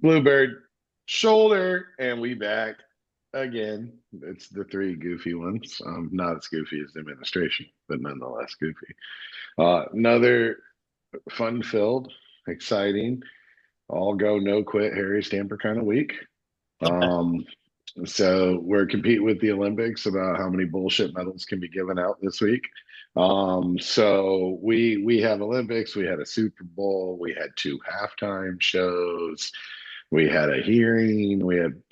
Bluebird, shoulder, and we back again. It's the three goofy ones. Not as goofy as the administration, but nonetheless goofy. Another fun-filled, exciting, all go no quit Harry Stamper kind of week. Um, so we're competing with the Olympics about how many bullshit medals can be given out this week. So we have Olympics, we had a Super Bowl, we had two halftime shows, we had a hearing, we had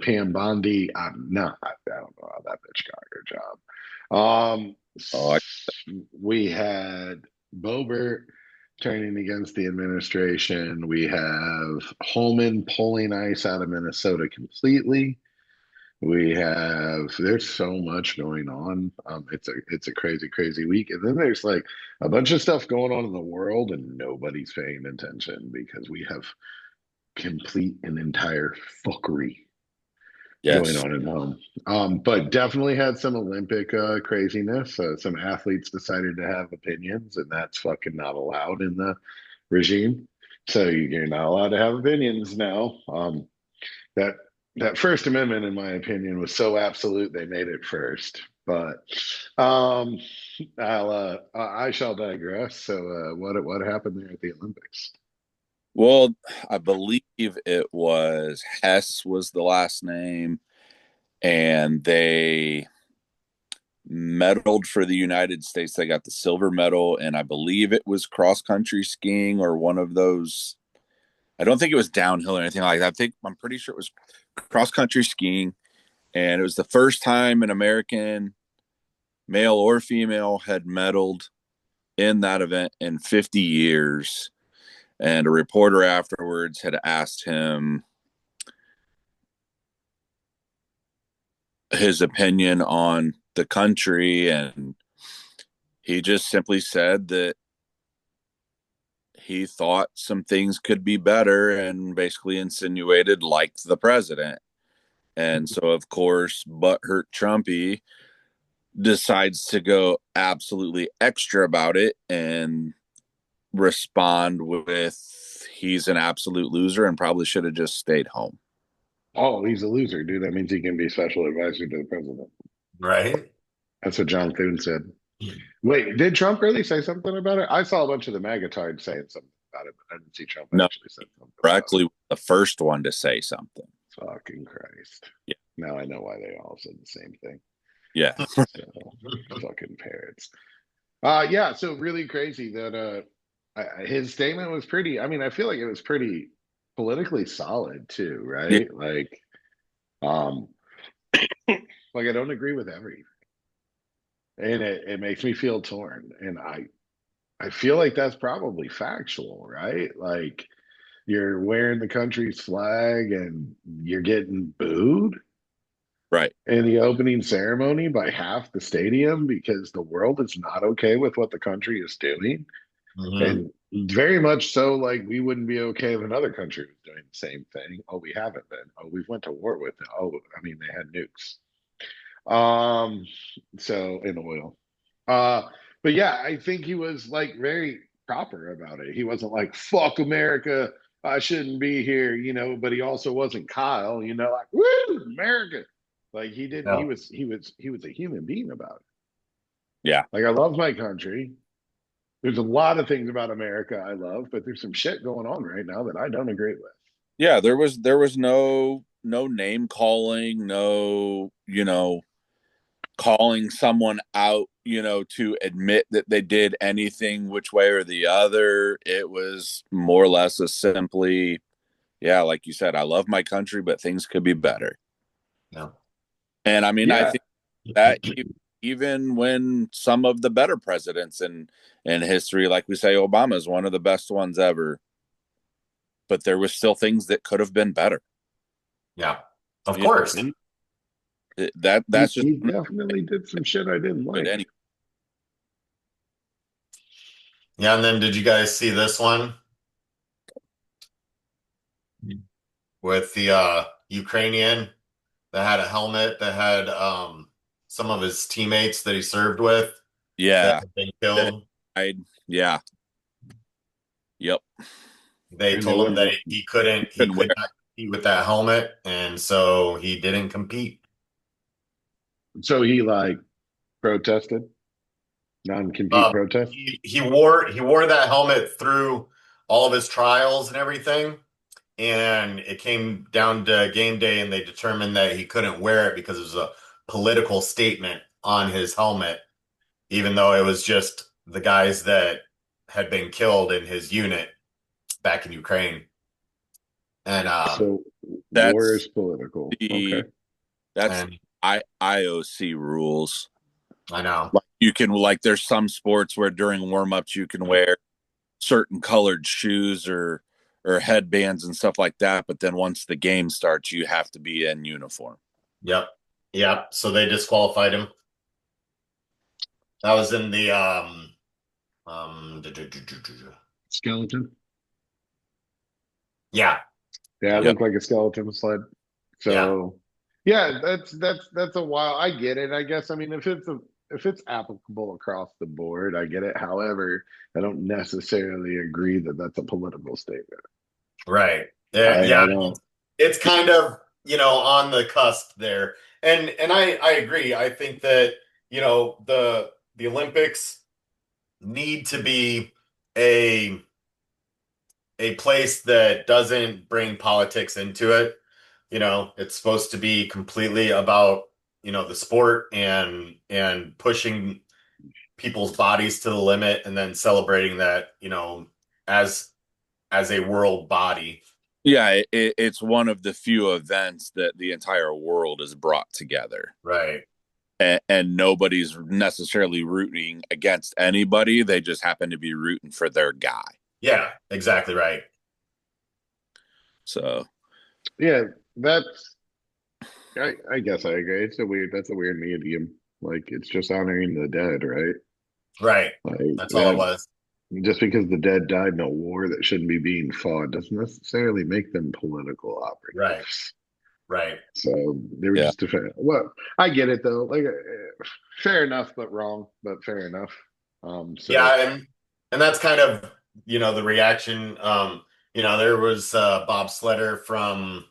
Pam Bondi. I don't know how that bitch got her job. Oh, We had Boebert turning against the administration. We have Holman pulling ice out of Minnesota completely. We have there's so much going on. It's a crazy, crazy week. And then there's like a bunch of stuff going on in the world and nobody's paying attention because we have complete and entire fuckery going yes. on at home. But definitely had some Olympic craziness. Some athletes decided to have opinions, and that's fucking not allowed in the regime. So you're not allowed to have opinions now. That that First Amendment, in my opinion, was so absolute they made it first. But um, I shall digress. So what happened there at the Olympics? Well, I believe it was Hess was the last name, and they medaled for the United States. They got the silver medal, and I believe it was cross country skiing or one of those. I don't think it was downhill or anything like that. I'm pretty sure it was cross country skiing, and it was the first time an American, male or female, had medaled in that event in 50 years. And a reporter afterwards had asked him his opinion on the country, and he just simply said that he thought some things could be better and basically insinuated like the president. And so, of course, butthurt Trumpy decides to go absolutely extra about it and respond with he's an absolute loser and probably should have just stayed home. Oh, he's a loser, dude. That means he can be special advisor to the president. Right? That's what John Thune said. Wait, did Trump really say something about it? I saw a bunch of the magatards saying something about it, but I didn't see Trump No, actually say something about directly the first one to say something. it. Fucking Christ. Yeah. Now I know why they all said the same thing. Yeah. So, fucking parrots. Yeah, so really crazy that his statement was pretty, I mean, I feel like it was pretty politically solid too, Yeah. right? Um like I don't agree with everything. And it makes me feel torn. And I feel like that's probably factual, right? Like you're wearing the country's flag and you're getting booed Right. in the opening ceremony by half the stadium because the world is not okay with what the country is doing. Hmm. And very much so, like we wouldn't be okay if another country was doing the same thing. Oh, we haven't been. Oh, we've went to war with them. Oh, I mean, they had nukes. Um, so in oil. Uh, but yeah, I think he was like very proper about it. He wasn't like "fuck America, I shouldn't be here," But he also wasn't Kyle, like "woo America." Like he didn't. Yeah. He was a human being about it. Yeah. Like I love my country. There's a lot of things about America I love, but there's some shit going on right now that I don't agree with. Yeah. There was no name calling, no, calling someone out, to admit that they did anything which way or the other. It was more or less a simply, yeah, like you said, I love my country, but things could be better. Yeah. And I mean, I Yeah, think that even when some of the better presidents in history, like we say, Obama is one of the best ones ever, but there was still things that could have been better. Yeah. Of You course. he, that's just he definitely did some shit I didn't good. like. Any Yeah. And then did you guys see this one with the Ukrainian that had a helmet that had some of his teammates that he served with that yeah, had been that killed? I yeah, yep, they And they told him that wouldn't. he Couldn't wear. could not compete with that helmet, and so he didn't compete. So he like protested, non-compete protest. He wore that helmet through all of his trials and everything, and it came down to game day, and they determined that he couldn't wear it because it was a political statement on his helmet, even though it was just the guys that had been killed in his unit back in Ukraine. And So war is That's political. Okay. the that's and IOC rules. I know. Like you can like there's some sports where during warm-ups you can wear certain colored shoes or headbands and stuff like that, but then once the game starts you have to be in uniform. Yep. Yep. So they disqualified him. That was in the Skeleton. yeah. Yeah, it Yep. Yep. looked like a skeleton sled. Yeah. So yeah, that's a while. I get it. I guess I mean if it's applicable across the board, I get it. However, I don't necessarily agree that that's a political statement. Right. I Yeah. don't. It's kind of, on the cusp there. And I agree. I think that, the Olympics need to be a a place that doesn't bring politics into it. It's supposed to be completely about, the sport and pushing people's bodies to the limit and then celebrating that, as as a world body. Yeah, it's one of the few events that the entire world is brought together. Right. And nobody's necessarily rooting against anybody. They just happen to be rooting for their guy. Yeah, exactly right. So, Yeah, that's. I guess I agree. That's a weird medium. Like it's just honoring the dead, right? Right. Like That's all it that. was. Just because the dead died in a war that shouldn't be being fought doesn't necessarily make them political Right. operatives. Right. So they were yeah. just defending. Well, I get it though. Like, fair enough, but wrong. But fair enough. So Yeah, and that's kind of, the reaction. There was Bob Sletter from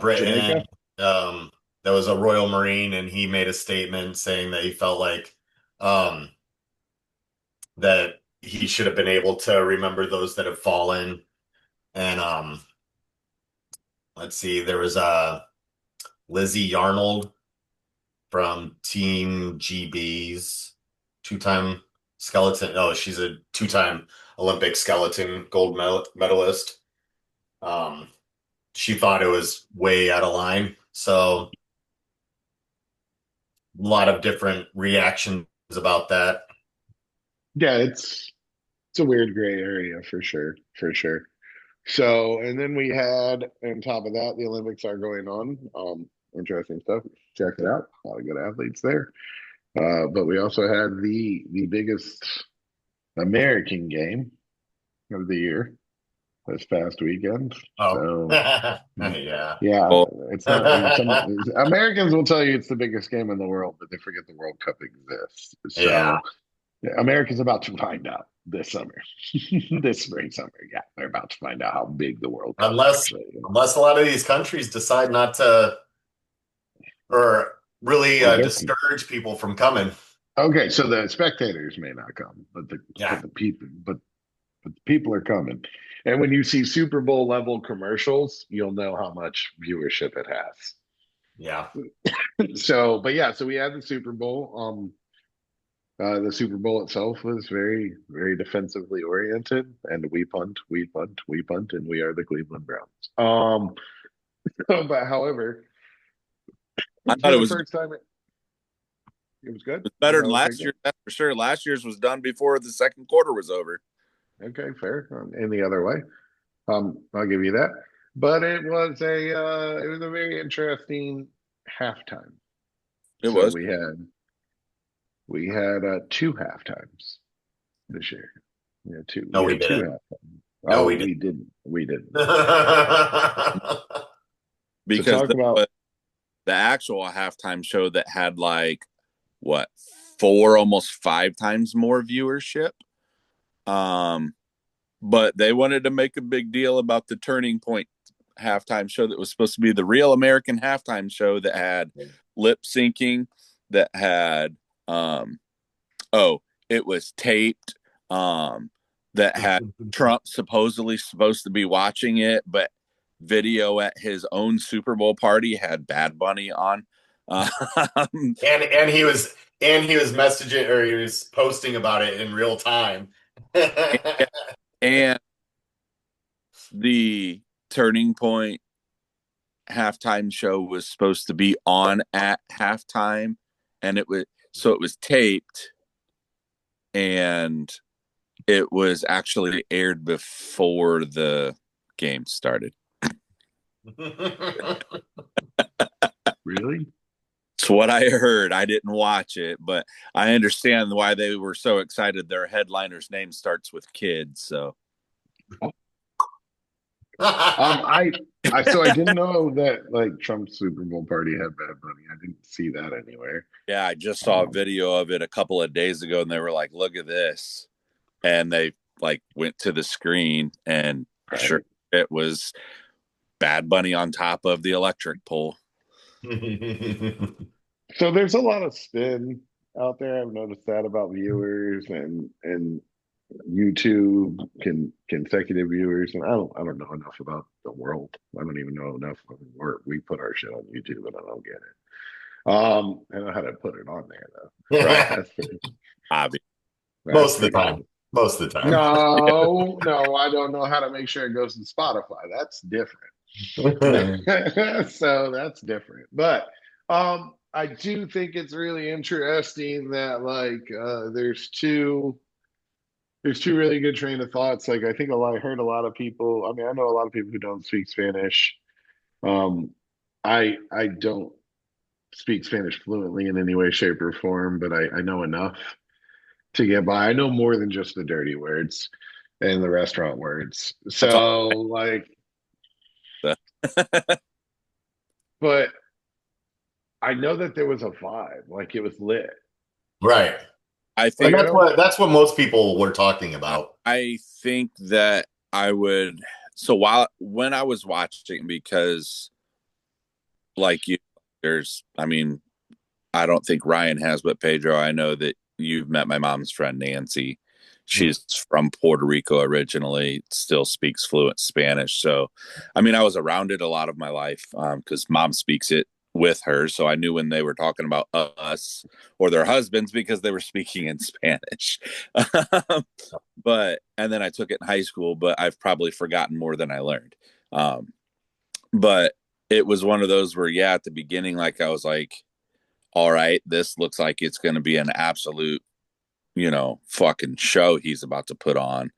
Britain, Jamaica. that was a Royal Marine, and he made a statement saying that he felt like um that he should have been able to remember those that have fallen. And let's see, there was Lizzie Yarnold from Team GB's two-time skeleton. Oh, she's a two-time Olympic skeleton gold medalist. Um, she thought it was way out of line. So a lot of different reactions about that. Yeah, it's a weird gray area for sure, for sure. So, and then we had on top of that, the Olympics are going on. Interesting stuff. Check it out. A lot of good athletes there. But we also had the biggest American game of the year this past weekend. Oh, So yeah. yeah, Well, it's not some Americans will tell you it's the biggest game in the world, but they forget the World Cup exists. Yeah. So America's about to find out this summer, this spring summer. Yeah, they're about to find out how big the World Cup Unless actually is. unless a lot of these countries decide not to, or really Okay. discourage people from coming. Okay, so the spectators may not come, but the Yeah. but the people but the people are coming. And when you see Super Bowl level commercials, you'll know how much viewership it has. Yeah. So, but yeah, so we had the Super Bowl. The Super Bowl itself was very, very defensively oriented, and we punt, we punt, we punt, and we are the Cleveland Browns. But however, I thought for it the was first time, it was good. Is better that than what you last think? year. That's for sure. Last year's was done before the second quarter was over. Okay, fair. In the other way, I'll give you that. But it was a very interesting halftime. It So was. we had two halftimes this year. We had two. No, We we had two didn't. halftimes. No, Oh, we didn't. we didn't. We didn't. So Because talk there about was the actual halftime show that had like what, four, almost five times more viewership. Um, but they wanted to make a big deal about the Turning Point halftime show that was supposed to be the real American halftime show that had lip syncing, that had oh, it was taped, that had Trump supposedly supposed to be watching it, but video at his own Super Bowl party had Bad Bunny on. Um, And he was messaging, or he was posting about it in real time. and the Turning Point halftime show was supposed to be on at halftime, and it was taped, and it was actually aired before the game started. Really? It's what I heard. I didn't watch it, but I understand why they were so excited. Their headliner's name starts with kids, so I so I didn't know that like Trump's Super Bowl party had Bad Bunny. I didn't see that anywhere. yeah, I just saw a video of it a couple of days ago, and they were like, "Look at this," and they like went to the screen, and Right. sure, it was Bad Bunny on top of the electric pole. So there's a lot of spin out there. I've noticed that about viewers and YouTube consecutive viewers, and I don't know enough about the world. I don't even know enough of where we put our shit on YouTube, and I don't get it. I know how to put it on there though. Right. Obviously. That's Most of the pretty time. cool. Most of the time. No, no, I don't know how to make sure it goes to Spotify. That's different. So that's different. But I do think it's really interesting that like there's two really good train of thoughts. Like I heard a lot of people. I mean, I know a lot of people who don't speak Spanish. Um, I don't speak Spanish fluently in any way, shape, or form, but I know enough to get by. I know more than just the dirty words and the restaurant words. That's all. So like, but I know that there was a vibe, like it was lit. Right. I And think that's what most people were talking about. I think that I would. So when I was watching, because like you, I mean, I don't think Ryan has, but Pedro, I know that you've met my mom's friend Nancy. Hmm. She's from Puerto Rico originally, still speaks fluent Spanish. So, I mean, I was around it a lot of my life because mom speaks it with her. So I knew when they were talking about us or their husbands because they were speaking in Spanish. And then I took it in high school, but I've probably forgotten more than I learned. But it was one of those where, yeah, at the beginning, like I was like, all right, this looks like it's going to be an absolute, fucking show he's about to put on,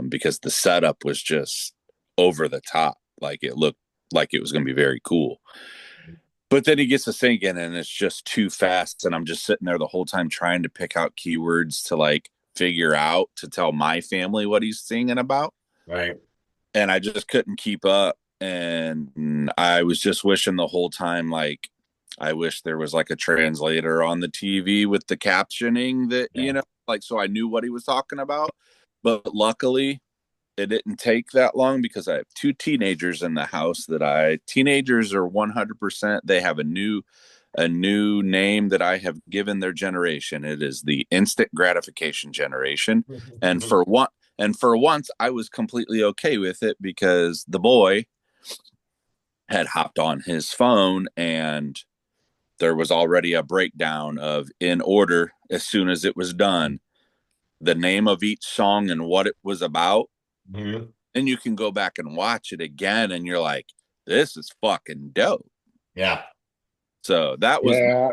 because the setup was just over the top. Like it looked like it was going to be very cool. But then he gets to singing and it's just too fast. And I'm just sitting there the whole time trying to pick out keywords to like figure out to tell my family what he's singing about. Right. And I just couldn't keep up. And I was just wishing the whole time, like, I wish there was like a translator on the TV with the captioning that, Yeah. like, so I knew what he was talking about. But luckily, it didn't take that long because I have two teenagers in the house teenagers are 100%. They have a new name that I have given their generation. It is the instant gratification generation. And for once, I was completely okay with it because the boy had hopped on his phone and there was already a breakdown of in order as soon as it was done, the name of each song and what it was about. Mhm. And you can go back and watch it again and you're like, this is fucking dope. Yeah. So that was, Yeah,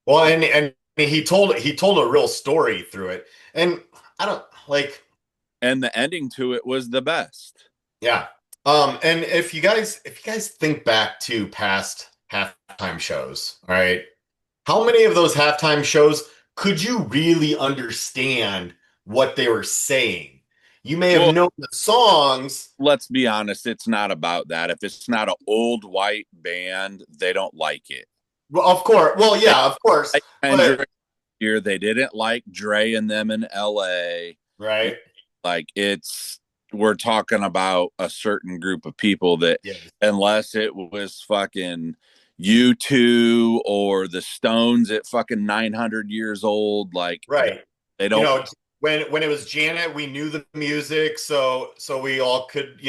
Well, and he told a real story through it. And I don't like, and the ending to it was the best. yeah. And if you guys think back to past halftime shows, all right, how many of those halftime shows could you really understand what they were saying? You may have Well, known the songs. let's be honest, it's not about that. If it's not an old white band, they don't like it. Well, of course. Well, They yeah, of course. like But Kendrick here. They didn't like Dre and them in LA. right. Like it's we're talking about a certain group of people that, Yes. unless it was fucking U2 or the Stones at fucking 900 years old, like Right. they You don't. know, when it was Janet, we knew the music, so we all could,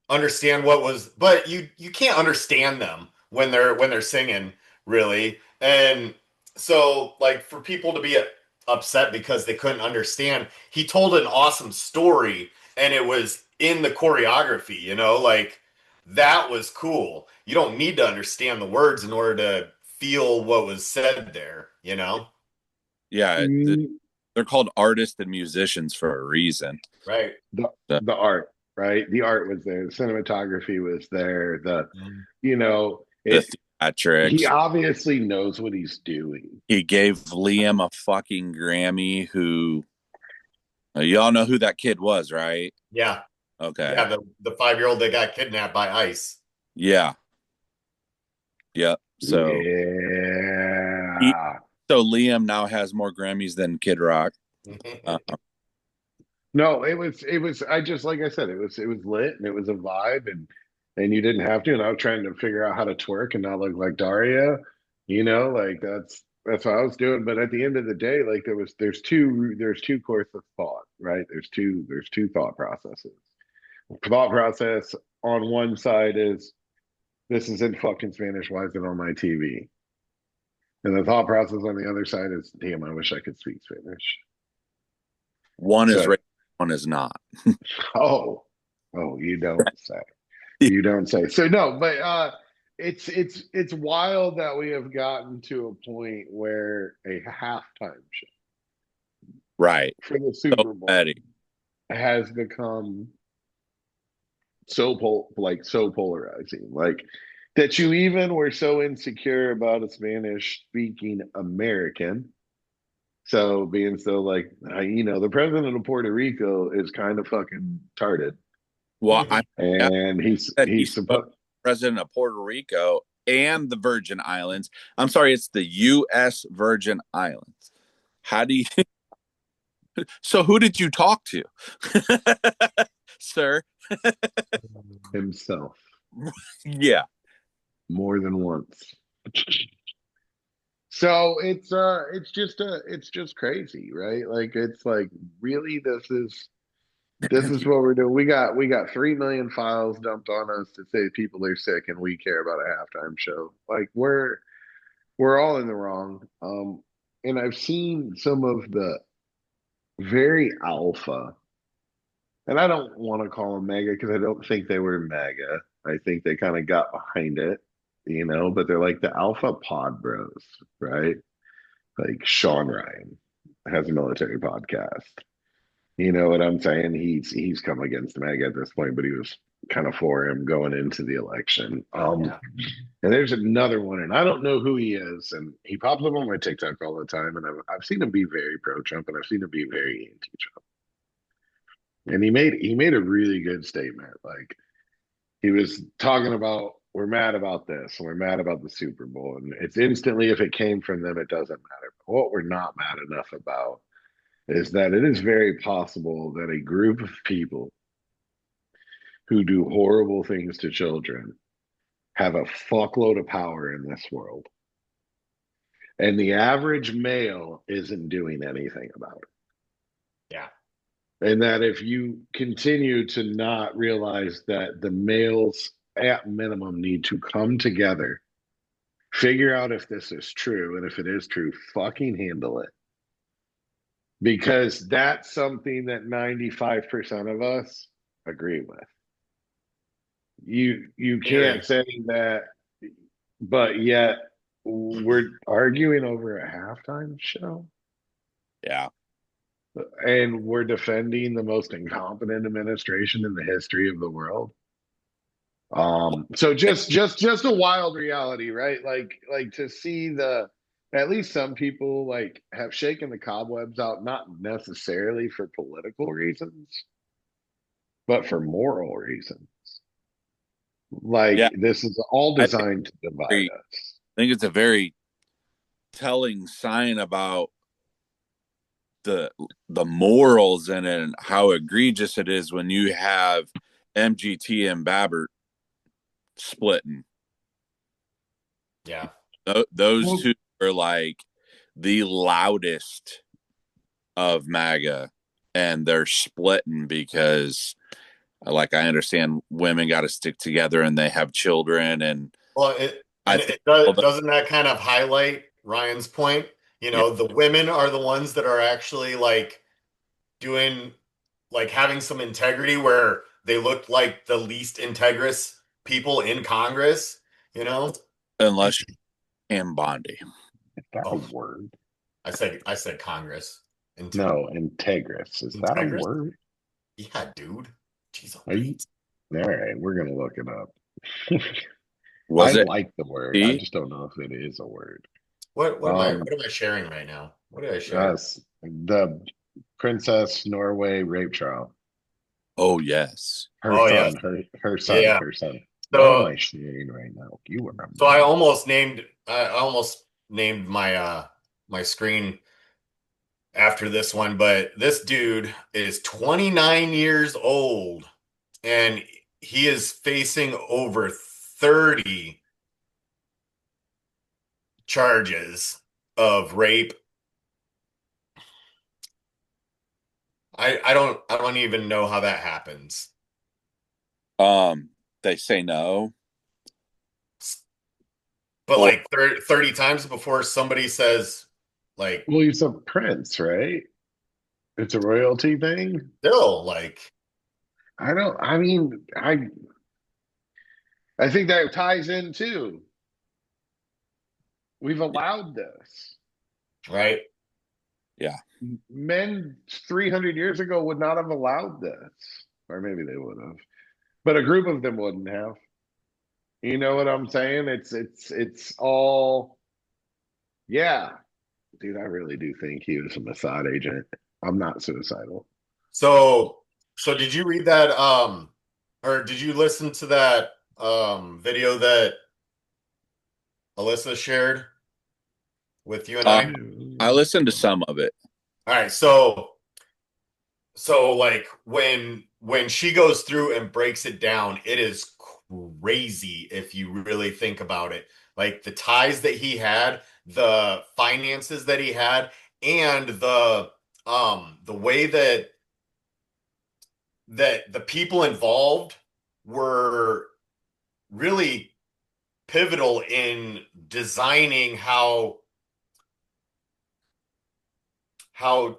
understand what was, but you can't understand them when they're singing, really. And so, like, for people to be upset because they couldn't understand, he told an awesome story and it was in the choreography, like that was cool. You don't need to understand the words in order to feel what was said there. Yeah, Mm, they're called artists and musicians for a reason. Right. the So, the art, right? The art was there. The cinematography was there. Mhm. the It. He theatrics. obviously knows what he's doing. He gave Liam a fucking Grammy. Who y'all know who that kid was, right? Yeah. Okay. Yeah, the 5-year-old that got kidnapped by ICE. Yeah. Yep. He, Yeah. so Liam now has more Grammys than Kid Rock. Uh, No, it was I just like I said, it was lit and it was a vibe and you didn't have to. And I was trying to figure out how to twerk and not look like Daria, like that's what I was doing. But at the end of the day, like there's two course of thought, right? There's two thought processes. Thought process on one side is this is in fucking Spanish, why is it on my TV? And the thought process on the other side is, damn, I wish I could speak Spanish. one is So, racist, one is not. oh, you don't say. You don't say. So no, but it's wild that we have gotten to a point where a halftime show Right. for the So Super Bowl petty. has become so polarizing, like that you even were so insecure about a Spanish speaking American. So being so like, the president of Puerto Rico is kind of fucking tarded, Well, I and he's that he he's spoke supposed. to the president of Puerto Rico and the Virgin Islands. I'm sorry, it's the U.S. Virgin Islands. How do you? So who did you talk to, sir? Himself Yeah. more than once. So it's just crazy, right? Like it's like really this is what we're doing. We got 3 million files dumped on us to say people are sick and we care about a halftime show. Like we're all in the wrong. And I've seen some of the very alpha, and I don't want to call them mega because I don't think they were mega. I think they kind of got behind it, but they're like the alpha pod bros, right? Like Sean Ryan has a military podcast. You know what I'm saying? He's come against Meg at this point, but he was kind of for him going into the election. Yeah. And there's another one, and I don't know who he is, and he pops up on my TikTok all the time, and I've seen him be very pro Trump, and I've seen him be very anti Trump. And he made a really good statement. Like he was talking about we're mad about this, and we're mad about the Super Bowl, and it's instantly if it came from them, it doesn't matter. But what we're not mad enough about is that it is very possible that a group of people who do horrible things to children have a fuckload of power in this world. And the average male isn't doing anything about Yeah. it. And that if you continue to not realize that the males at minimum need to come together, figure out if this is true, and if it is true, fucking handle it. Because that's something that 95% of us agree with. You can't Very. say that, but yet we're arguing over a halftime show Yeah. and we're defending the most incompetent administration in the history of the world. So just a wild reality, right? Like to see the at least some people like have shaken the cobwebs out, not necessarily for political reasons, but for moral reasons. Like Yeah. this is all I think, designed to divide very, us. I think it's a very telling sign about the the morals in it and how egregious it is when you have MGT and Babbert splitting. Yeah. Those Well, two are like the loudest of MAGA, and they're splitting because, like, I understand women got to stick together and they have children, and Well, I think doesn't that kind of highlight Ryan's point? yeah, The women are the ones that are actually like doing, like having some integrity where they look like the least integrous people in Congress, you know? unless and Bondi. is that a Oh, word? I said Congress. Inte No, integrous. Is that a integrous? word? Yeah, dude. Jeez, oh, Are you? Pete. All right, we're gonna look it up. I Was it like the word. I he? just don't know if it is a word. What am I Um, what am I sharing right now? What did I share? us the Princess Norway rape trial. Oh yes. Her Oh yes. son, her son, Yeah. her son. What am So I sharing right now? You were a so I mess. almost named my screen after this one, but this dude is 29 years old and he is facing over 30 charges of rape. I don't even know how that happens. They say no, But or like 30 times before somebody says like Well, he's a prince, right? It's a royalty thing. still like I don't. I mean, I think that ties in too. We've allowed this. right? yeah. Men 300 years ago would not have allowed this, or maybe they would have, but a group of them wouldn't have. You know what I'm saying? It's all. Yeah, dude, I really do think he was a Mossad agent. I'm not suicidal. So did you read that or did you listen to that video that Alyssa shared with you and I? I No. listened to some of it. All right, so like when she goes through and breaks it down, it is crazy if you really think about it. Like the ties that he had, the finances that he had, and the way that the people involved were really pivotal in designing how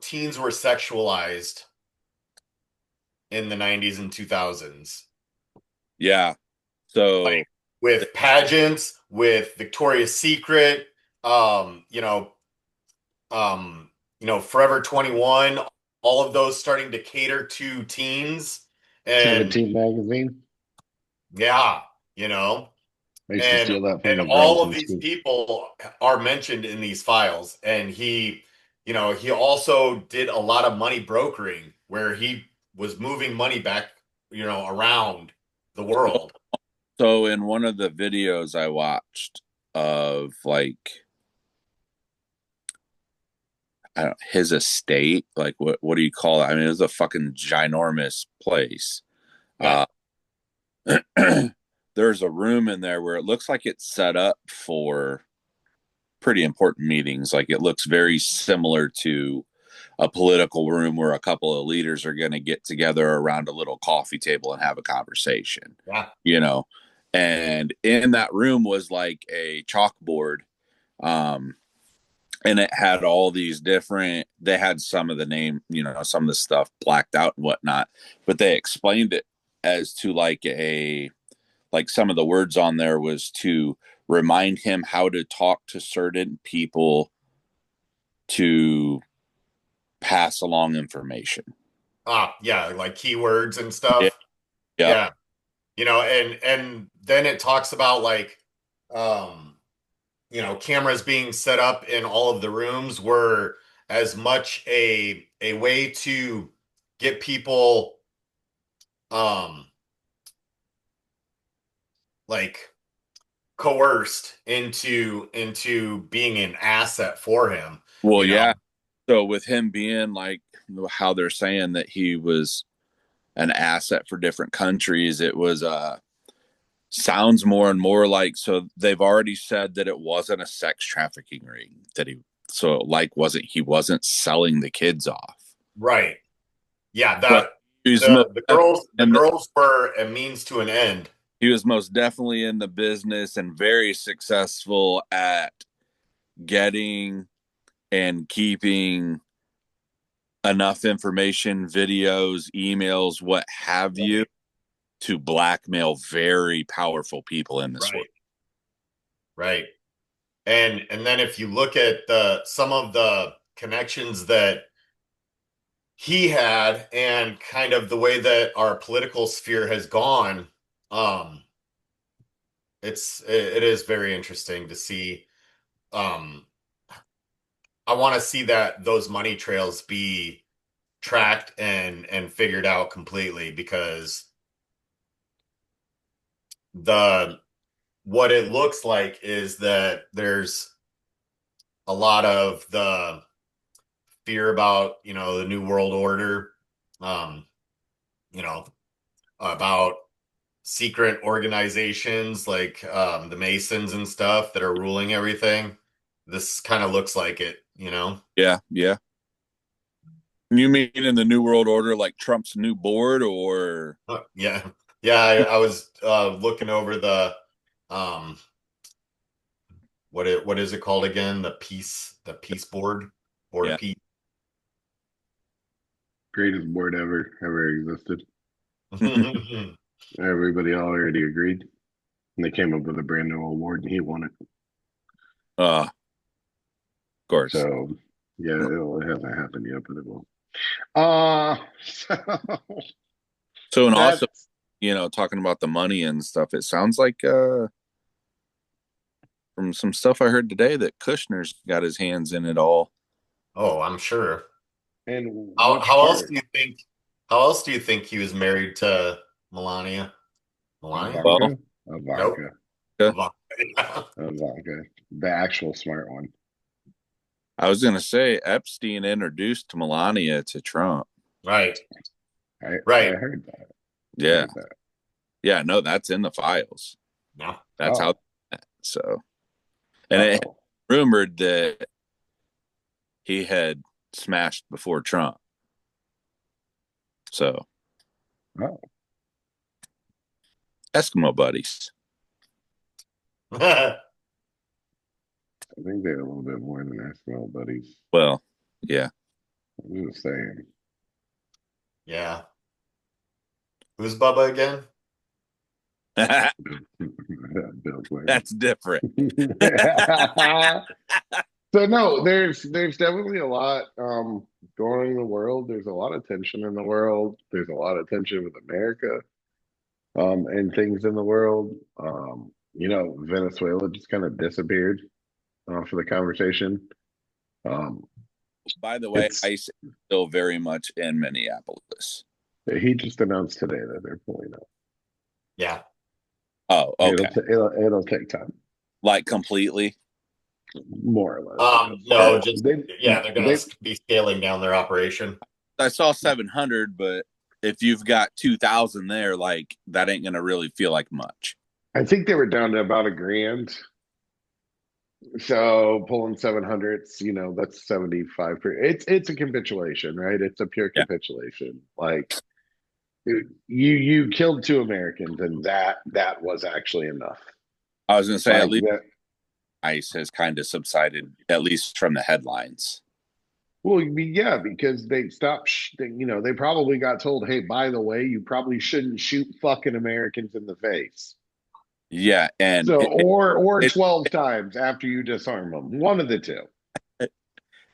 teens were sexualized in the 90s and 2000s. Yeah. So Like with pageants, with Victoria's Secret, um, you know, Forever 21, all of those starting to cater to teens. And 17 magazine. yeah, you know, I used to and steal that from and the all girls of in these school. people are mentioned in these files. And he also did a lot of money brokering where he was moving money back, around the world. so in one of the videos I watched of like I don't, his estate, like what do you call it? I mean, it was a fucking ginormous place. Yeah. Uh there's a room in there where it looks like it's set up for pretty important meetings. Like it looks very similar to a political room where a couple of leaders are going to get together around a little coffee table and have a conversation, Yeah. you know. And in that room was like a chalkboard, um, and it had all these different. They had some of the name, some of the stuff blacked out and whatnot, but they explained it as to like some of the words on there was to remind him how to talk to certain people to pass along information. Yeah, like keywords and Yeah. stuff. Yep. Yeah. And then it talks about like um cameras being set up in all of the rooms were as much a way to get people um like coerced into being an asset for him, Well, you know. yeah. So with him being like how they're saying that he was an asset for different countries, it was sounds more and more like, so they've already said that it wasn't a sex trafficking ring, that he wasn't selling the kids off. Right. Yeah, But that he was most the girls were a means to an end. he was most definitely in the business and very successful at getting and keeping enough information, videos, emails, what have you, to blackmail very powerful people in this world. Right. Right. And then if you look at some of the connections that he had and kind of the way that our political sphere has gone, um, it is very interesting to see. Um, I want to see that those money trails be tracked and figured out completely, because the what it looks like is that there's a lot of the fear about, the new world order, um, you know, about secret organizations like the Masons and stuff that are ruling everything. This kind of looks like it. Yeah, yeah. You mean in the New World Order, like Trump's new board, or Yeah. Yeah, I was looking over um what is it called again? The peace board yeah, of peace. Greatest board ever existed. Everybody already agreed. And they came up with a brand new award, and he won it. of course. So yeah, it hasn't happened yet, but it will. So So, and also, that's talking about the money and stuff, it sounds like from some stuff I heard today that Kushner's got his hands in it all. Oh, I'm sure. and How which how else part? do you think how else do you think he was married to Melania? Melania? Well, Ivanka, Nope. Ivanka, yeah, Ivanka. Ivanka, the actual smart one. I was going to say Epstein introduced Melania to Trump. Right. I Right. heard that. I Yeah. heard that. Yeah. No, that's in the files. No. That's how. Oh, So, and it oh, rumored that he had smashed before Trump. So, oh. Eskimo buddies. I think they're a little bit more than National buddies. Well, yeah. I'm just saying. Yeah. Who's Bubba again? Bill Clinton. That's different. So no, there's definitely a lot going on in the world. There's a lot of tension in the world. There's a lot of tension with America and things in the world. Venezuela just kind of disappeared for the conversation. Um, By the way, it's ICE is still very much in Minneapolis. he just announced today that they're pulling out. Yeah. Oh, okay. It'll take time, Like completely. more or less. No, just They yeah, they're gonna they be scaling down their operation. I saw 700, but if you've got 2,000 there, like that ain't gonna really feel like much. I think they were down to about a grand. So pulling 700s, that's 75. It's a capitulation, right? It's a pure Yeah, capitulation. Like you killed two Americans, and that was actually enough. I was gonna say at Like least that. ICE has kind of subsided, at least from the headlines. Well, yeah, because they stopped. They probably got told, "Hey, by the way, you probably shouldn't shoot fucking Americans in the face." Yeah, and So, or it 12 times after you disarm them, one of the two.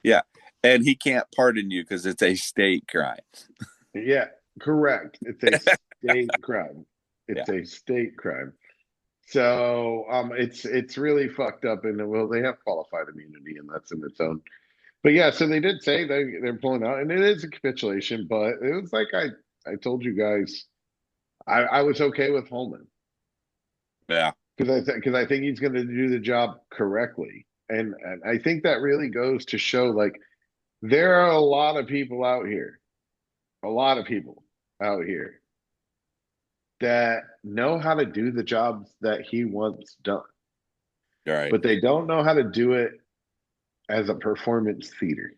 yeah, and he can't pardon you because it's a state crime. Yeah, correct. It's a state crime. Yeah, It's a state crime. So it's really fucked up, and well, they have qualified immunity, and that's in its own. But yeah, so they did say they're pulling out, and it is a capitulation. But it was like I told you guys, I was okay with Holman yeah, because I think he's going to do the job correctly, and I think that really goes to show like There are a lot of people out here, a lot of people out here that know how to do the jobs that he wants done, Right. but they don't know how to do it as a performance theater.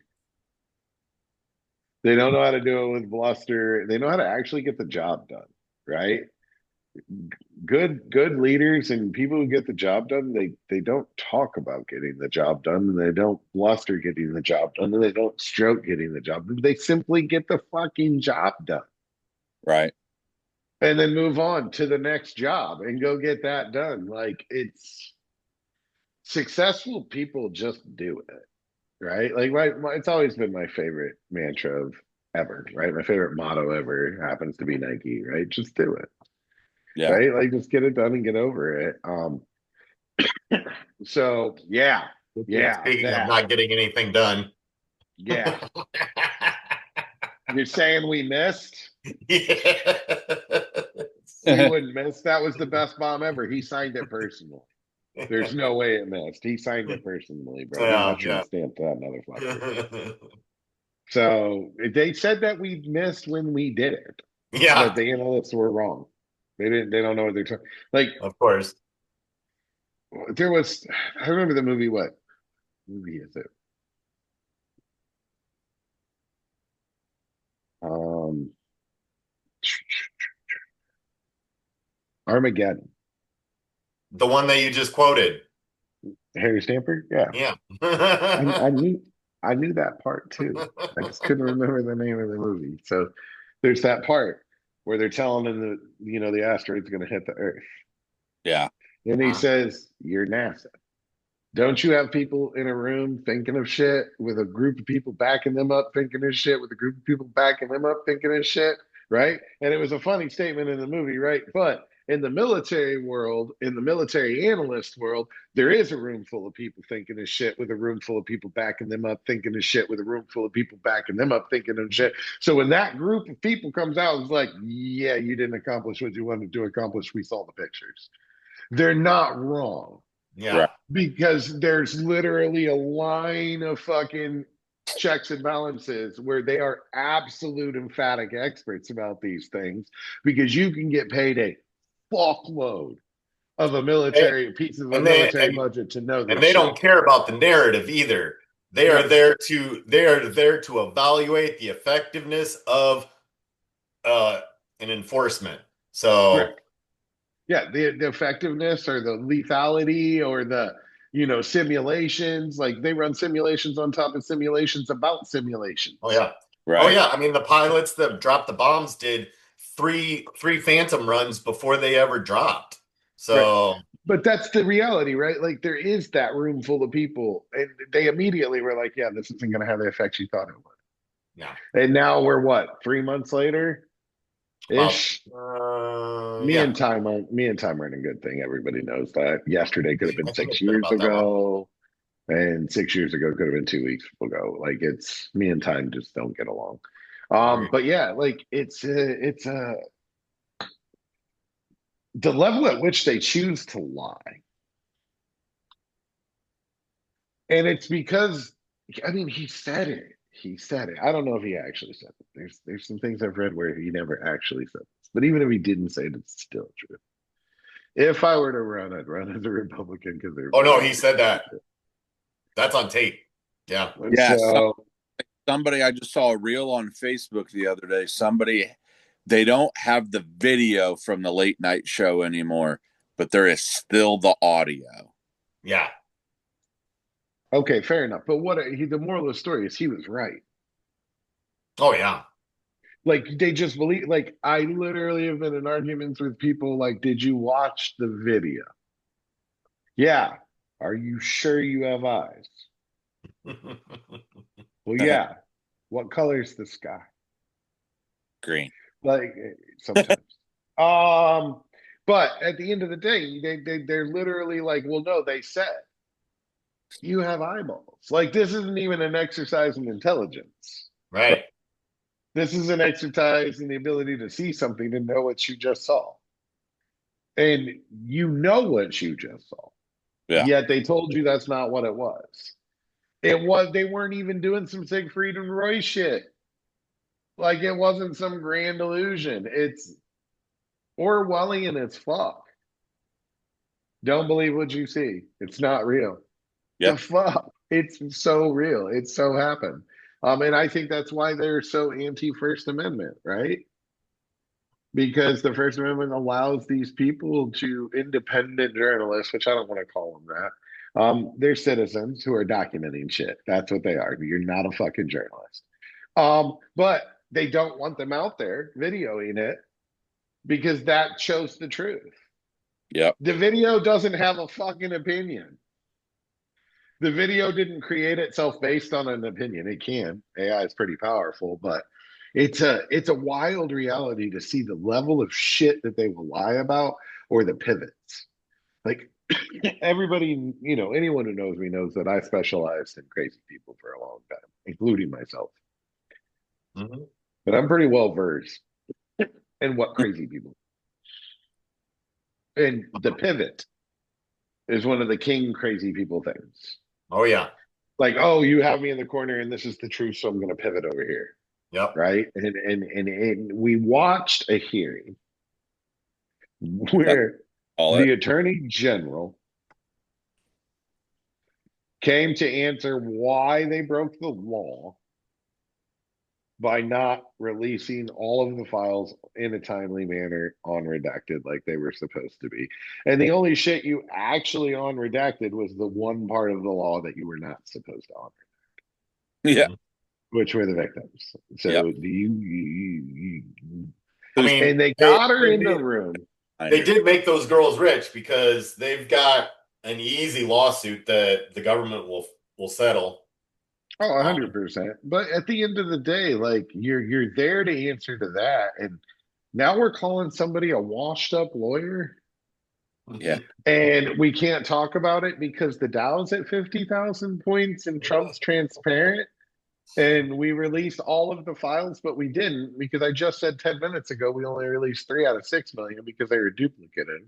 They don't know how to do it with bluster. They know how to actually get the job done, right? Good leaders and people who get the job done, they don't talk about getting the job done, and they don't bluster getting the job done, and they don't stroke getting the job done. They simply get the fucking job done Right. and then move on to the next job and go get that done. Like, it's successful people just do it, right? Like it's always been my favorite mantra of ever, right? My favorite motto ever happens to be Nike, right? Just do it, Yeah. right? Like, just get it done and get over it. So yeah, yeah, Speaking of that, not getting anything done. yeah. You're saying we missed? Yes. We wouldn't miss. That was the best bomb ever. He signed it personally. There's no way it missed. He signed it personally, bro. He Yeah, mushroom yeah. stamped that motherfucker. So they said that we missed when we did it, but Yeah, the analysts were wrong. They didn't. They don't know what they're talking. Like, of course. there was. I remember the movie. What movie is it? Um, Armageddon. The one that you just quoted. Harry Stamper. Yeah, Yeah. I knew. I knew that part too. I just couldn't remember the name of the movie. So there's that part where they're telling him that the asteroid's going to hit the Earth, Yeah. and he says, "You're NASA. Don't you have people in a room thinking of shit with a group of people backing them up, thinking of shit with a group of people backing them up, thinking of shit, right?" And it was a funny statement in the movie, right? But in the military world, in the military analyst world, there is a room full of people thinking of shit with a room full of people backing them up, thinking of shit with a room full of people backing them up, thinking of shit. So when that group of people comes out, it's like, yeah, you didn't accomplish what you wanted to accomplish. We saw the pictures. They're not wrong, Right. Yeah. because there's literally a line of fucking checks and balances where they are absolute emphatic experts about these things, because you can get paid a fuckload of a And military pieces of a and they military budget to know and this they shit. don't care about the narrative either. No, They are there to evaluate the effectiveness of uh an enforcement. So correct. Yeah, the effectiveness or the lethality or the simulations. Like, they run simulations on top of simulations about oh simulations. yeah. Oh Right. yeah. I mean the pilots that dropped the bombs did three phantom runs before they ever dropped. Right. So But that's the reality, right? Like, there is that room full of people, and they immediately were like, "Yeah, this isn't going to have the effect you thought it would." yeah. And now we're what, 3 months later About ish. yeah. Me and time aren't a good thing. Everybody knows that. Yesterday could have been I think six it's been years about that long. ago, and 6 years ago could have been 2 weeks ago. Like, it's me and time just don't get along. I agree. But yeah, like, it's the level at which they choose to lie. And it's because, I mean, he said it. He said it. I don't know if he actually said it. There's some things I've read where he never actually said this. But even if he didn't say it, it's still true. If I were to run, I'd run as a Republican because they're Oh no, very he said that. stupid. That's on tape. Yeah. And Yeah. so, Somebody, I just saw a reel on Facebook the other day. Somebody, they don't have the video from the late night show anymore, but there is still the audio. Yeah. okay, fair enough. But the moral of the story is he was right. Oh yeah. Like, they just believe. Like, I literally have been in arguments with people like, "Did you watch the video?" Yeah. Are you sure you have eyes? Well, yeah. What color is the sky? Green. Like, sometimes. Um, but at the end of the day, they're literally like, "Well, no, they said you have eyeballs." Like, this isn't even an exercise in intelligence. Right. This is an exercise in the ability to see something and know what you just saw. And you know what you just saw. Yeah. Yet they told you that's not what it was. They weren't even doing some Siegfried and Roy shit. Like it wasn't some grand illusion. It's Orwellian as fuck. Don't believe what you see. It's not real. The Yep. fuck? It's so real. It's so happened. And I think that's why they're so anti First Amendment, right? Because the First Amendment allows these people to independent journalists, which I don't want to call them that. They're citizens who are documenting shit. That's what they are. You're not a fucking journalist. But they don't want them out there videoing it because that shows the truth. Yep. The video doesn't have a fucking opinion. The video didn't create itself based on an opinion. It can. AI is pretty powerful, but it's a wild reality to see the level of shit that they will lie about or the pivots. Like everybody, anyone who knows me knows that I specialized in crazy people for a long time, including myself. Mhm. But I'm pretty well versed in what crazy people. And the pivot is one of the king crazy people things. Oh yeah. Like, oh, you have me in the corner and this is the truth, so I'm going to pivot over here. Yep. Right. And we watched a hearing That's where all it. the attorney general came to answer why they broke the law by not releasing all of the files in a timely manner on redacted like they were supposed to be. And the only shit you actually on redacted was the one part of the law that you were not supposed to honor, Yeah. Mhm. which were the victims. Yep. So do I Who's mean, and they got her in the room. they behind her? did make those girls rich because they've got an easy lawsuit that the government will settle. Oh, Um, 100%. But at the end of the day, like you're there to answer to that. And now we're calling somebody a washed up lawyer. Yeah. And we can't talk about it because the Dow's at 50,000 points and Trump's transparent. And we released all of the files, but we didn't because I just said 10 minutes ago we only released 3 out of 6 million because they were duplicative.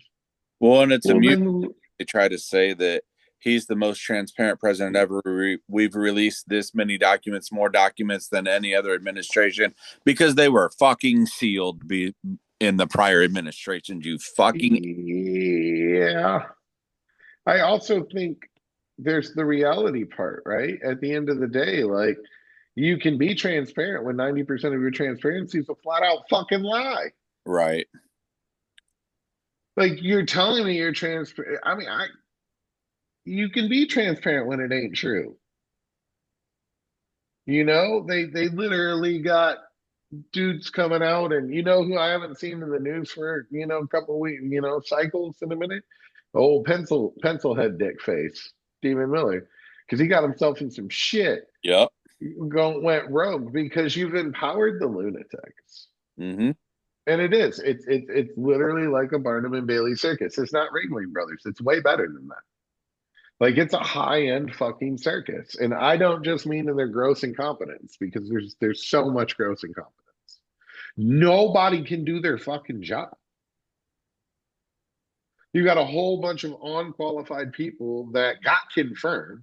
Well, and it's Well, amusing. then, They try to say that he's the most transparent president ever. We've released this many documents, more documents than any other administration, because they were fucking sealed in the prior administration. You fucking yeah. I also think there's the reality part, right? At the end of the day, like you can be transparent when 90% of your transparency is a flat out fucking lie. right. Like you're telling me you're transparent. I mean, you can be transparent when it ain't true. They literally got dudes coming out, and who I haven't seen in the news for a couple of weeks, cycles in a minute. Old pencil head dick face, Stephen Miller, because he got himself in some shit. Yep. Went rogue because you've empowered the lunatics. Mm-hmm. And it is. It's literally like a Barnum and Bailey circus. It's not Ringling Brothers. It's way better than that. Like it's a high end fucking circus, and I don't just mean in their gross incompetence because there's so much gross incompetence. Nobody can do their fucking job. You got a whole bunch of unqualified people that got confirmed,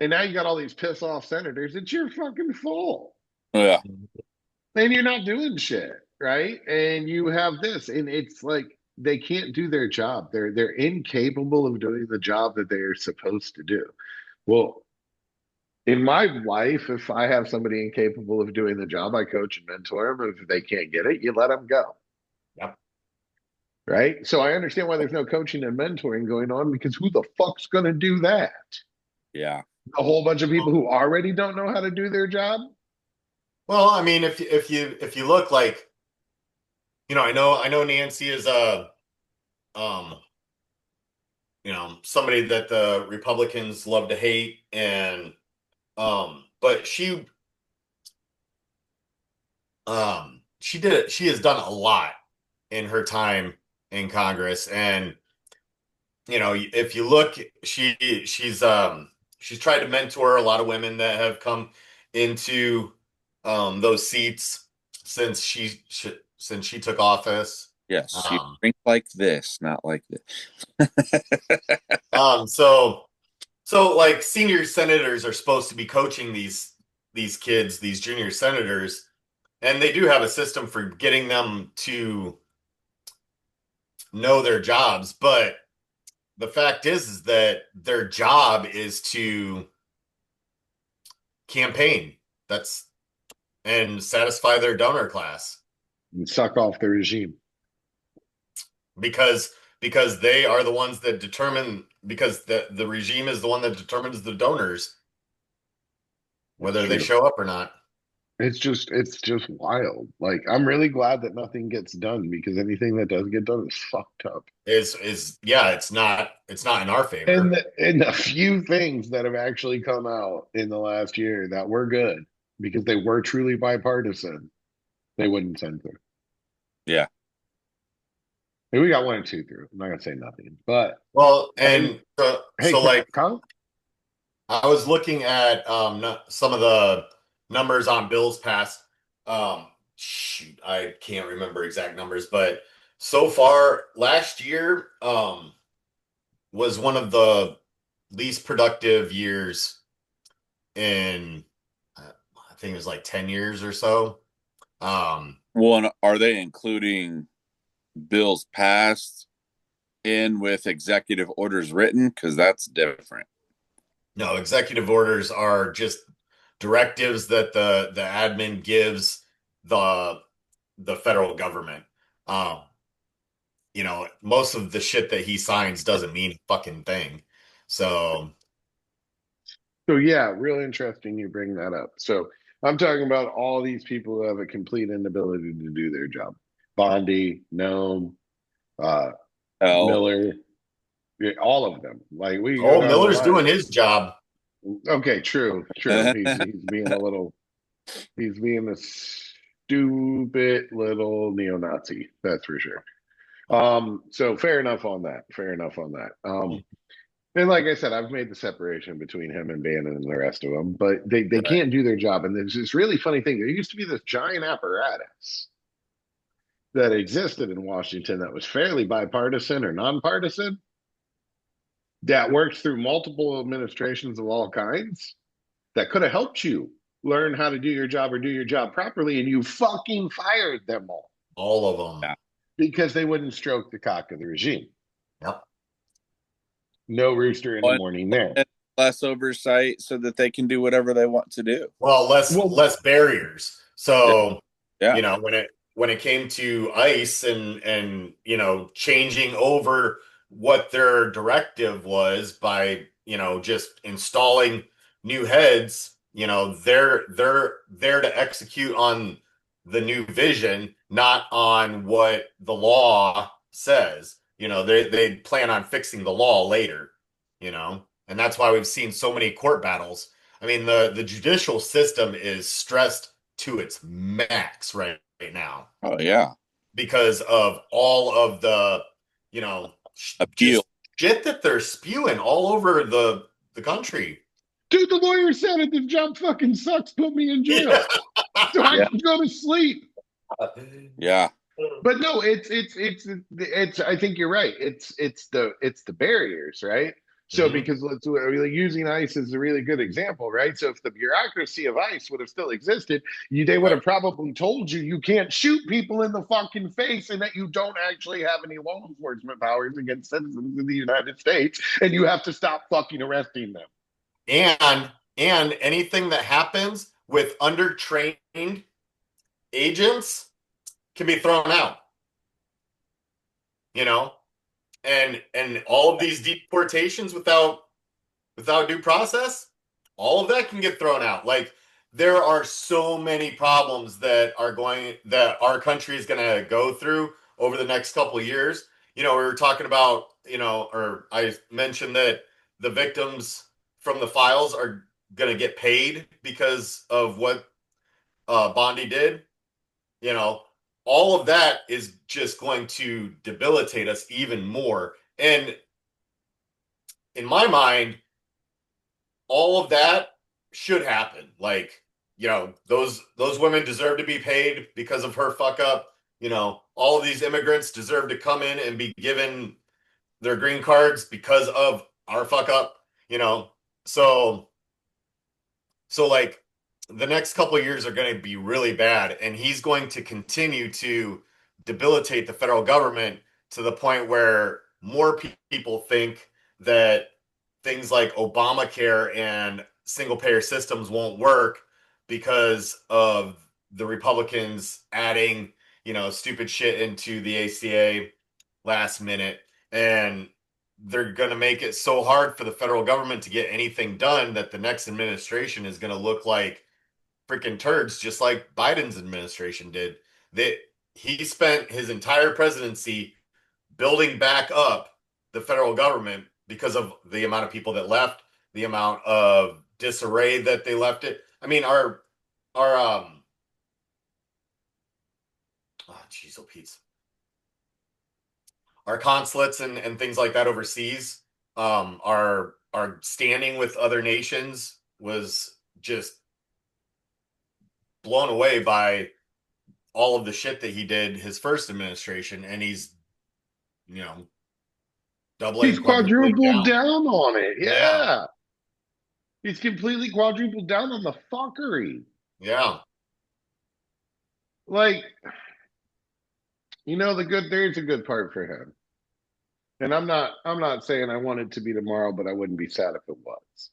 and now you got all these piss off senators. It's your fucking fault, Yeah. and you're not doing shit right. And you have this, and it's like they can't do their job. They're incapable of doing the job that they're supposed to do. Well, in my life, if I have somebody incapable of doing the job, I coach and mentor them. If they can't get it, you let them go. yep. Right. So I understand why there's no coaching and mentoring going on because who the fuck's going to do that? Yeah. A whole bunch of people who already don't know how to do their job. Well, I mean, if you look like, I know Nancy is um somebody that the Republicans love to hate, and but she has done a lot in her time in Congress. And if you look, she's tried to mentor a lot of women that have come into those seats since she took office. Yes. You Um, drink like this, not like this. so So like senior senators are supposed to be coaching these kids, these junior senators, and they do have a system for getting them to know their jobs, but the fact is that their job is to campaign. That's and satisfy their donor class And suck off the regime. because because they are the ones that determine because the regime is the one that determines the donors It's whether they true. show up or not. It's just wild. Like I'm really glad that nothing gets done because anything that does get done is fucked up. Is yeah, it's not in our And favor. the few things that have actually come out in the last year that were good because they were truly bipartisan, they wouldn't send through. Yeah. And we got one or two through. I'm not gonna say nothing, but Well, I, and hey, so like Kyle, I was looking at some of the numbers on bills passed. Shoot, I can't remember exact numbers, but so far last year was one of the least productive years in I think it was like 10 years or so. Um, Well, and are they including bills passed in with executive orders written? Because that's different. no, executive orders are just directives that the admin gives the the federal government. Um, most of the shit that he signs doesn't mean a fucking thing. So, so yeah, real interesting you bring that up. So I'm talking about all these people who have a complete inability to do their job. Bondi, Gnome, uh, Hell, Miller, yeah, all of them. Like we can go oh, down the Miller's line. doing his job. Okay, true, true. He's being a little, he's being a stupid little neo-Nazi. That's for sure. So fair enough on that. Fair enough on that. And like I said, I've made the separation between him and Bannon and the rest of them, but they right. can't do their job. And there's this really funny thing. There used to be this giant apparatus that existed in Washington that was fairly bipartisan or nonpartisan that works through multiple administrations of all kinds that could have helped you learn how to do your job or do your job properly, and you fucking fired them all All of them. Yeah. because they wouldn't stroke the cock of the regime. Yep. No rooster in the One, morning there. and less oversight so that they can do whatever they want to do. Well, less Well, less barriers. Yeah. So, Yeah. when it came to ICE and changing over what their directive was by just installing new heads, they're there to execute on the new vision, not on what the law says. They plan on fixing the law later, and that's why we've seen so many court battles. I mean, the judicial system is stressed to its max right now Oh, yeah. because of all of the, Appeal. just shit that they're spewing all over the country. dude, the lawyer said it. This job fucking sucks. Put me in jail so I Yeah. can go to sleep. Yeah. But no, it's. I think you're right. It's the barriers, right? So Mhm. because let's using ICE is a really good example, right? So if the bureaucracy of ICE would have still existed, they would Right. have probably told you you can't shoot people in the fucking face and that you don't actually have any law enforcement powers against citizens of the United States, and you have to stop fucking arresting them. And anything that happens with undertrained agents can be thrown out, you know? And all of these deportations without due process, all of that can get thrown out. Like there are so many problems that our country is going to go through over the next couple of years. We were talking about, or I mentioned that the victims from the files are going to get paid because of what Bondi did. You know, all of that is just going to debilitate us even more. And in my mind, all of that should happen. Like, those women deserve to be paid because of her fuck up. All of these immigrants deserve to come in and be given their green cards because of our fuck up. so so like the next couple of years are going to be really bad, and he's going to continue to debilitate the federal government to the point where more people think that things like Obamacare and single payer systems won't work because of the Republicans adding, stupid shit into the ACA last minute. And they're going to make it so hard for the federal government to get anything done that the next administration is going to look like freaking turds, just like Biden's administration did. That he spent his entire presidency building back up the federal government because of the amount of people that left, the amount of disarray that they left it. I mean, our oh jeez, oh Pete, our consulates and things like that overseas, our standing with other nations was just blown away by all of the shit that he did his first administration, and he's you know He's doubling, quadrupling quadrupled down. down on it. Yeah, Yeah. He's completely quadrupled down on the fuckery. yeah. Like, there's a good part for him. And I'm not saying I want it to be tomorrow, but I wouldn't be sad if it was.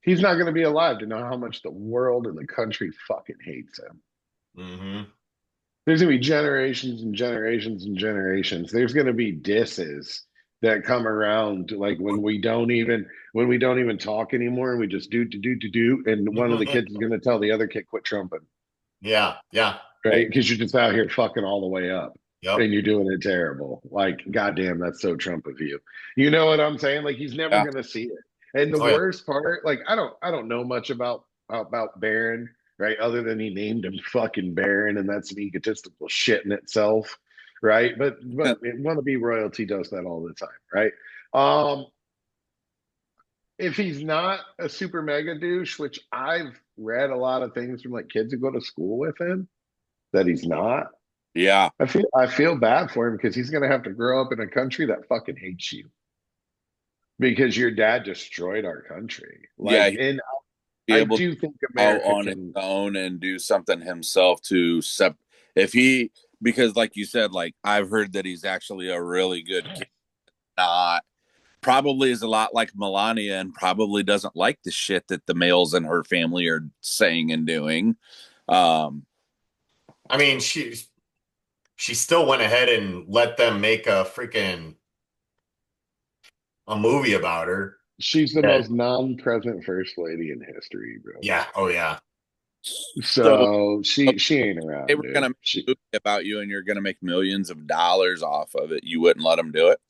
He's not going to be alive to know how much the world and the country fucking hates him. Mm-hmm. There's going to be generations and generations and generations. There's going to be disses that come around like when we don't even talk anymore and we just do and one of the kids is going to tell the other kid quit trumping, Yeah, yeah. right? Because you're just out here fucking all the way up Yep. and you're doing it terrible. Like, goddamn, that's so Trump of you. You know what I'm saying? Like, he's never Yeah. gonna see it. And the Oh yeah. worst part, like, I don't know much about Barron, right? Other than he named him fucking Barron, and that's some egotistical shit in itself, right? But wannabe royalty does that all the time, right? Um, if he's not a super mega douche, which I've read a lot of things from like kids who go to school with him, that he's not. Yeah. I feel bad for him because he's going to have to grow up in a country that fucking hates you because your dad destroyed our country. Yeah. Like, He'd and be I able to do think go out America on his can. own and do something himself if because like you said, like I've heard that he's actually a really good kid. Not probably is a lot like Melania and probably doesn't like the shit that the males in her family are saying and doing. Um, I mean, she still went ahead and let them make a movie about her. She's the And most non-present first lady in history, bro. yeah, oh yeah. so So she ain't they around, were going dude. to make a movie about you and you're going to make millions of dollars off of it. You wouldn't let them do it?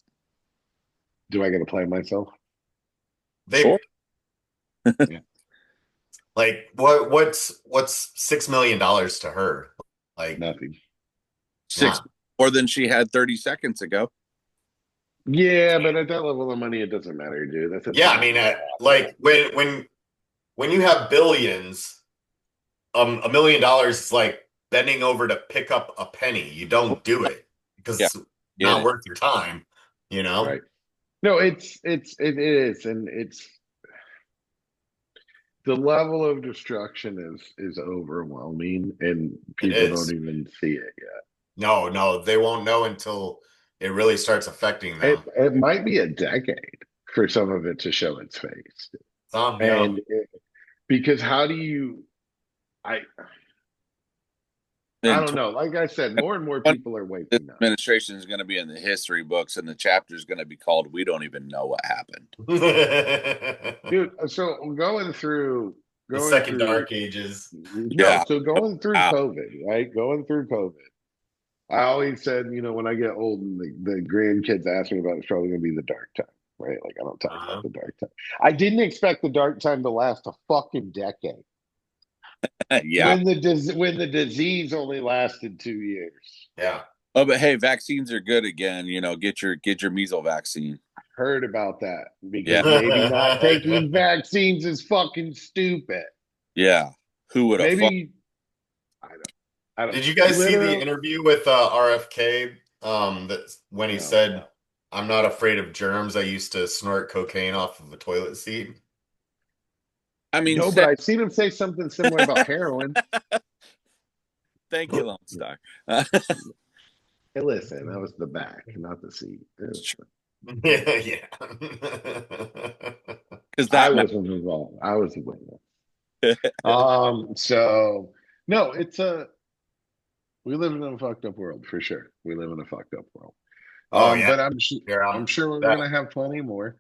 Do I got to play myself? They Sure. Yeah, like what's $6 million to her? Like, nothing. Six yeah. more than she had 30 seconds ago. Yeah, but at that level of money, it doesn't matter, dude. That's a Yeah, I dime mean, a like when you have billions, $1 million is like bending over to pick up a penny. You don't do it because Yeah. it's Get not it. worth your time, you know? right. No, it is, and it's the level of destruction is overwhelming, and It people don't is. even see it yet. No, no, they won't know until it really starts affecting It them. it might be a decade for some of it to show its face, Some, yeah, and because how do you? I I In don't know. Like I said, more and more 2021, people are this waking up, administration is going to be in the history books, and the chapter is going to be called "We Don't Even Know What Happened." the dude. So going second through dark ages. no, Yeah. so going through Wow. COVID, right? Going through COVID. I always said, when I get old and the grandkids ask me about it, it's probably going to be the dark time, right? Like, I don't talk about Uh-huh. the dark time. I didn't expect the dark time to last a fucking decade Yeah. when the disease only lasted 2 years. Yeah. Oh, but hey, vaccines are good again. Get your measles vaccine. Heard about that Yeah. because maybe not taking vaccines is fucking stupid. Yeah. Who would have thought? Maybe I don't. I don't Did know. you guys see the Literally, interview with RFK? That when he no. said I'm not afraid of germs. I used to snort cocaine off of a toilet seat. I mean, No, but I've seen him say something similar about heroin. thank you, Lone Star. Hey, listen, that was the back, not the seat. Yeah, yeah. Because I that matters. wasn't involved. I was the witness. So no, we live in a fucked up world for sure. We live in a fucked up world. Oh yeah. But Here, I'm sure we're that gonna have plenty more,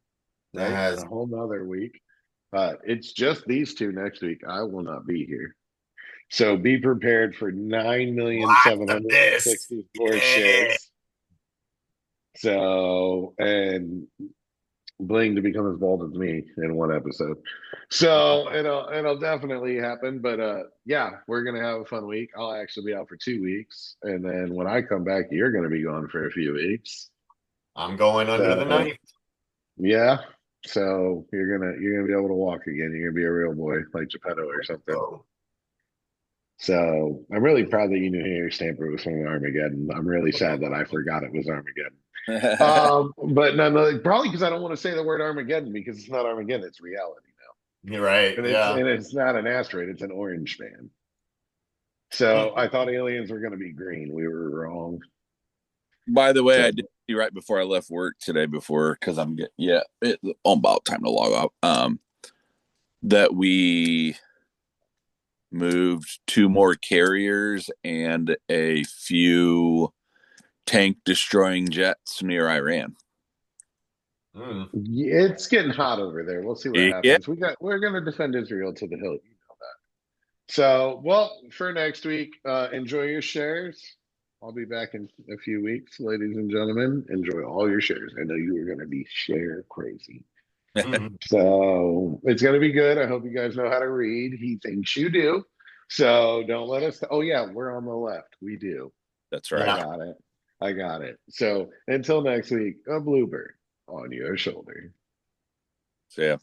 that right? has A whole nother week. It's just these two next week. I will not be here. So be prepared for nine million lots seven of hundred and this. sixty-four Yeah. shares. So and Bling to become as bald as me in one episode. So it'll definitely happen. But yeah, we're gonna have a fun week. I'll actually be out for 2 weeks. And then when I come back, you're gonna be gone for a few weeks. I'm going under the So knife. yeah. So you're gonna be able to walk again. You're gonna be a real boy like Geppetto or something. Oh. So I'm really proud that you knew Harry Stamper was from Armageddon. I'm really sad that I forgot it was Armageddon. But no, probably because I don't want to say the word Armageddon because it's not Armageddon, it's reality You're right. now. Yeah. And it's not an asteroid, it's an orange man. So I thought aliens were gonna be green. We were wrong. By the way, So I did see right before I left work today, because I'm getting about time to log off. That we moved two more carriers and a few tank destroying jets near Iran. Mm. it's getting hot over there. We'll see what Yeah, happens. We're gonna defend Israel to the hilt. So, well, for next week, enjoy your shares. I'll be back in a few weeks, ladies and gentlemen. Enjoy all your shares. I know you are going to be share crazy. Mm. So it's going to be good. I hope you guys know how to read. He thinks you do. So don't let us. Oh, yeah, we're on the left. We do. that's I right. Yeah. got it. I got it. So until next week, a bluebird on your shoulder. So, yeah.